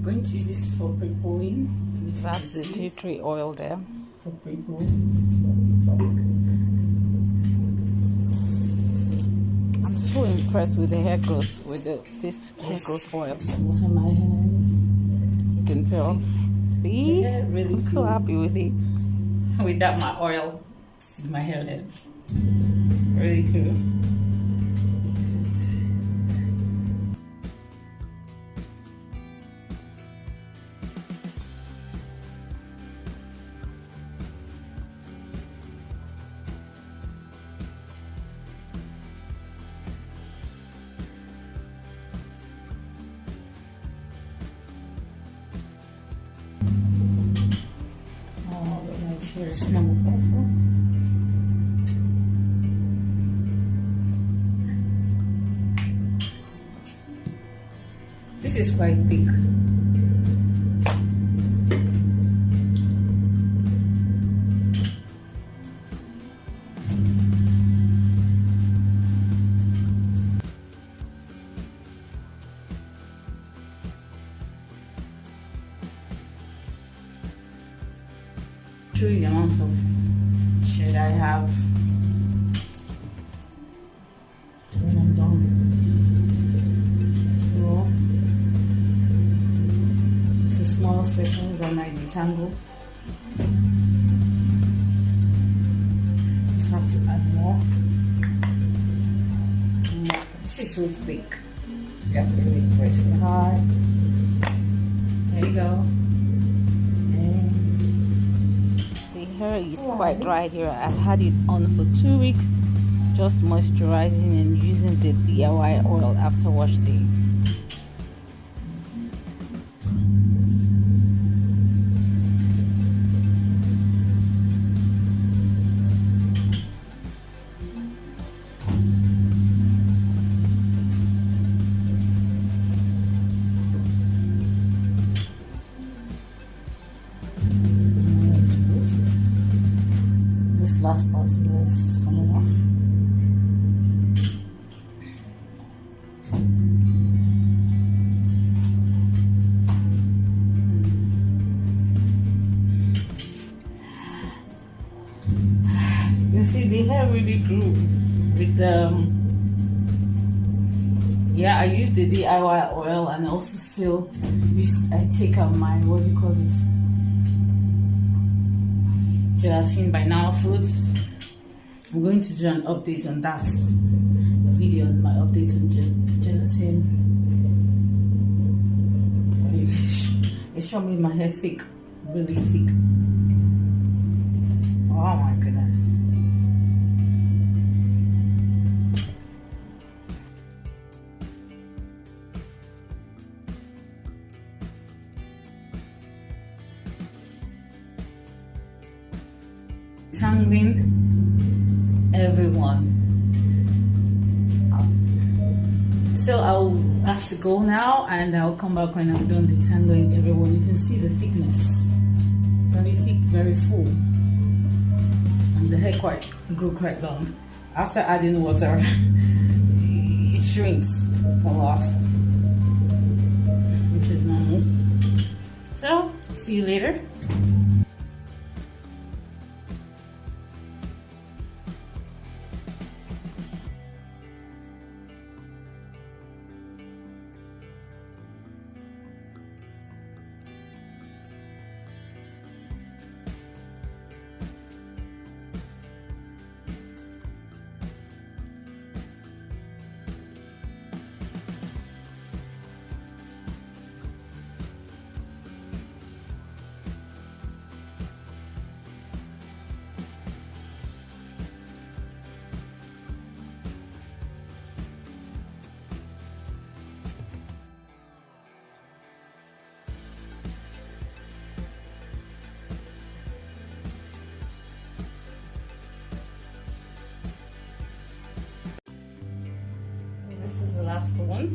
going to use this for pre-pulling. That's the tea tree oil there. For pre-pulling. I'm so impressed with the hair growth, with this hair growth oil. What's on my hair? As you can tell. See? Really I'm so happy with it. Without my oil, see my hair live. Really cool. This is here is number buffer. This is quite thick. Show you the amount of shade I have when I'm done. So, two small sections and I detangle. Just have to add more. This is so thick. You have to really press it hard. There you go. Hair is quite dry here. I've had it on for 2 weeks, just moisturizing and using the DIY oil after wash day. Last part is coming off. You see, the hair really grew with yeah, I used the DIY oil and also still I take out my, what do you call it? Gelatin by Now Foods. I'm going to do an update on that. A video on my update on gelatin. It's showing me my hair thick, really thick. Oh my goodness. Tangling everyone. So I'll have to go now and I'll come back when I'm done detangling everyone. You can see the thickness. Very thick, very full. And the hair grew quite long. After adding water, it shrinks a lot, which is normal. So, see you later. This is the last one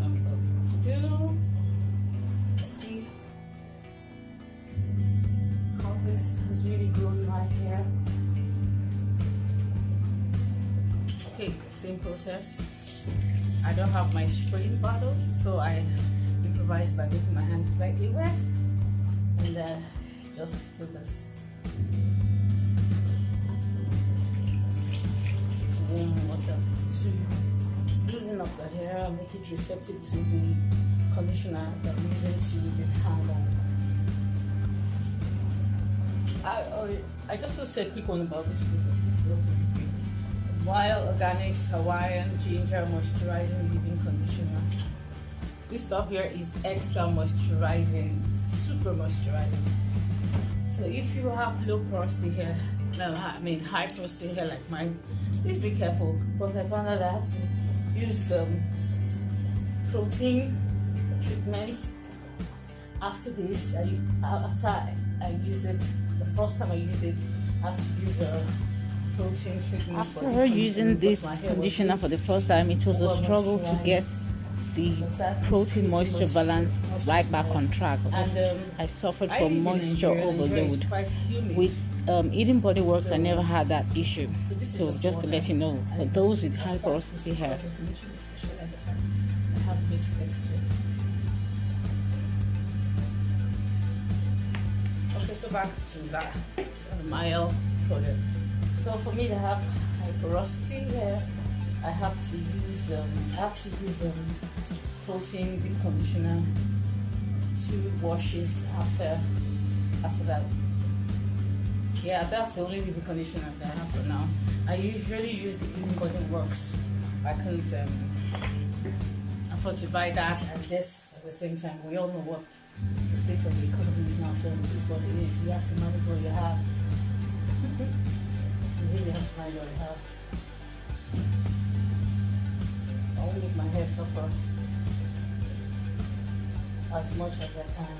I'm going to do. See how this has really grown my hair. Okay, same process. I don't have my spray bottle, so I improvise by making my hands slightly wet and just do this. Warm water to loosen up the hair and make it receptive to the conditioner that I'm using to detangle. I just want to say a quick one about this product. This is also great. Mielle Organics Hawaiian Ginger Moisturizing Leave-In Conditioner. This stuff here is extra moisturizing, super moisturizing. So if you have low porosity hair, high porosity hair like mine, please be careful, because I found out I had to use protein treatment. After this, after I used it, the first time I used it, I had to use a protein treatment. After her using this conditioner for the first time, it was a struggle to get the protein moisture balance right back on track, because I suffered from moisture overload. With Eating Body Works, I never had that issue. So just to let you know, for those with high porosity hair, I have mixed textures. Okay, so back to that Mielle product. So for me to have high porosity hair, I have to use protein deep conditioner, 2 washes after that. Yeah, that's the only deep conditioner that I have for now. I usually use the Eating Body Works. I couldn't afford to buy that and this at the same time. We all know what the state of the economy is now, so it is what it is. You have to manage what you have. You really have to manage what you have. I won't make my hair suffer as much as I can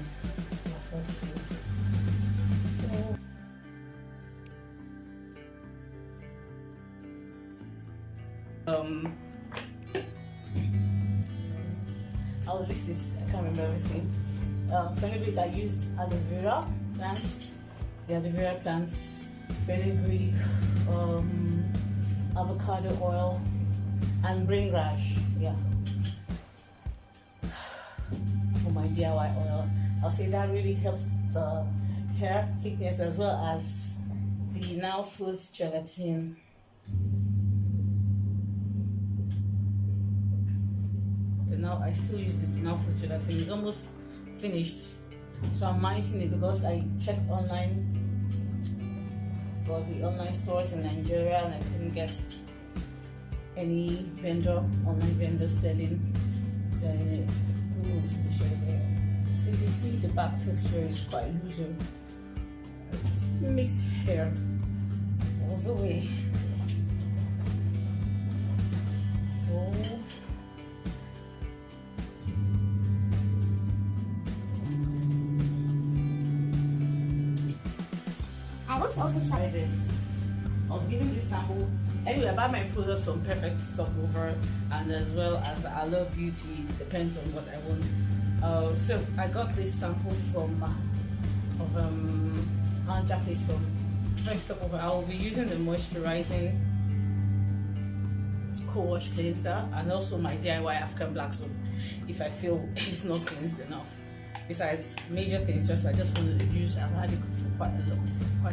afford to. So I'll list this, I can't remember everything. Fenugreek, I used aloe vera plants, the aloe vera plants, fenugreek, avocado oil, and brain rash, yeah. For my DIY oil, I'll say that really helps the hair thickness as well as the Now Foods gelatin. Now I still use the Now Foods gelatin. It's almost finished, so I'm minusing it because I checked online, got the online stores in Nigeria, and I couldn't get any online vendor selling it. Ooh, it's the shade there. So you can see the back texture is quite looser. Mixed hair all the way. So I want to also try this. I was given this sample. Anyway, I buy my products from Perfect Stopover, and as well as I Love Beauty, depends on what I want. So I got this sample from Japanese from Perfect Stopover. I will be using the moisturizing co-wash cleanser and also my DIY African black soap if I feel it's not cleansed enough. Besides major things, I just wanted to use. I've had it for quite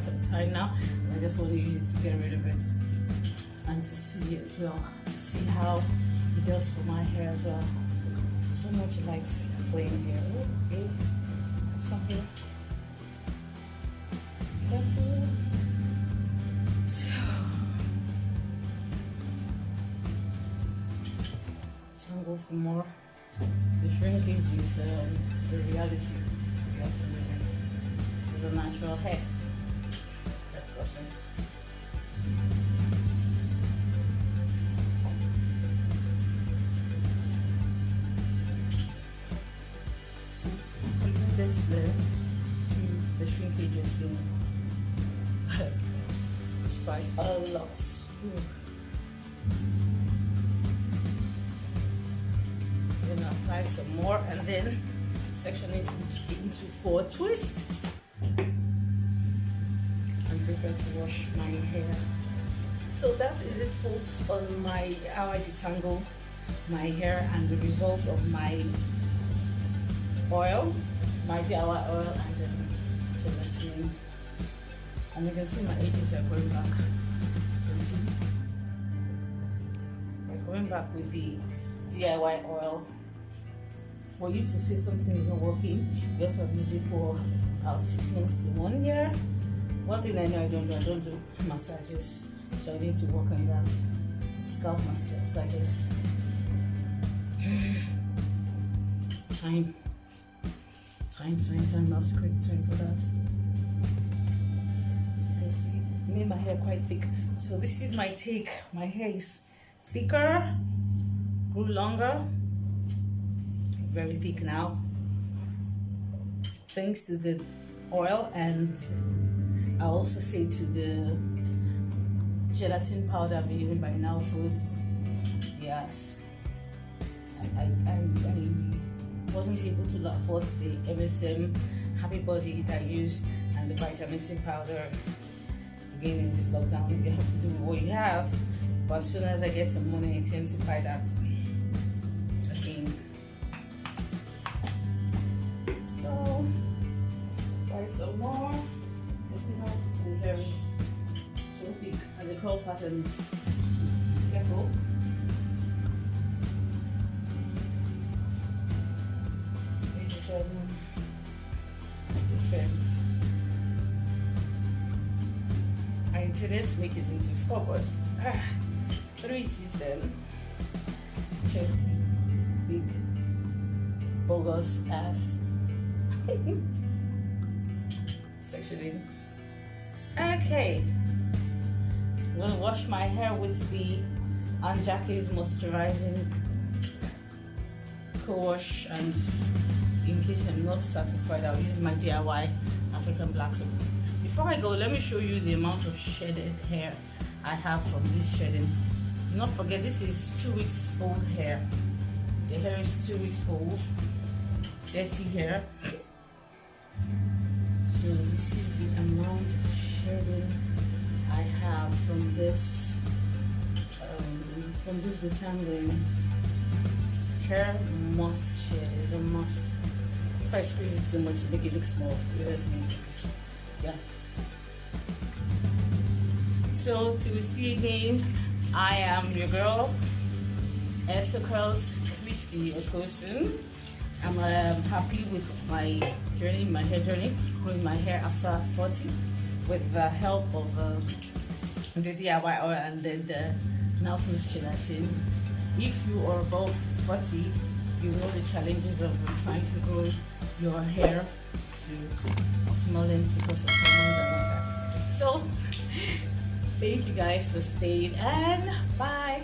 a time now, and I just want to use it to get rid of it and to see it as well, to see how it does for my hair as well. So much light playing here. Okay, something careful. So tangle some more. The shrinkage is the reality. You have to live with. It's a natural hair. That person. So compare this length to the shrinkage you're seeing. It's quite a lot. Then apply some more and then section it into 4 twists and prepare to wash my hair. So that is it, folks, on how I detangle my hair and the results of my oil, my DIY oil, and then gelatin. And you can see my edges are going back. You can see I'm going back with the DIY oil. For you to say something is not working, you have to have used it for about 6 months to 1 year. One thing I know I don't do massages, so I need to work on that. Scalp massages. Time. I have to create time for that. So you can see, I made my hair quite thick. So this is my take. My hair is thicker, grew longer, very thick now, thanks to the oil, and I also say to the gelatin powder I've been using by Now Foods. Yes, I wasn't able to afford the MSM Happy Body that I use and the vitamin C powder. Again, in this lockdown, you have to do what you have, but as soon as I get some money, I intend to buy that again. So, buy some more. Let's see how the hair is so thick and the curl pattern is careful. Different. I intended to make it into 4, but 3 it is then. Check big bogus ass sectioning. Okay, I'm gonna wash my hair with the Aunt Jackie's moisturizing co-wash, and in case I'm not satisfied, I'll use my DIY African black soap. Before I go, let me show you the amount of shedded hair I have from this shedding. Do not forget, this is 2 weeks old hair. The hair is 2 weeks old, dirty hair. So this is the amount of shedding I have from this detangling. Hair must shed, is a must. If I squeeze it too much, make it look small, yeah. So till we see again, I am your girl, Esther Curls Christy Okosun. I'm happy with my journey, my hair journey, growing my hair after 40 with the help of the DIY oil and then the Now Foods gelatin. If you are above 40, you know the challenges of trying to grow your hair to optimal length because of hormones and all that. So, thank you guys for staying, and bye.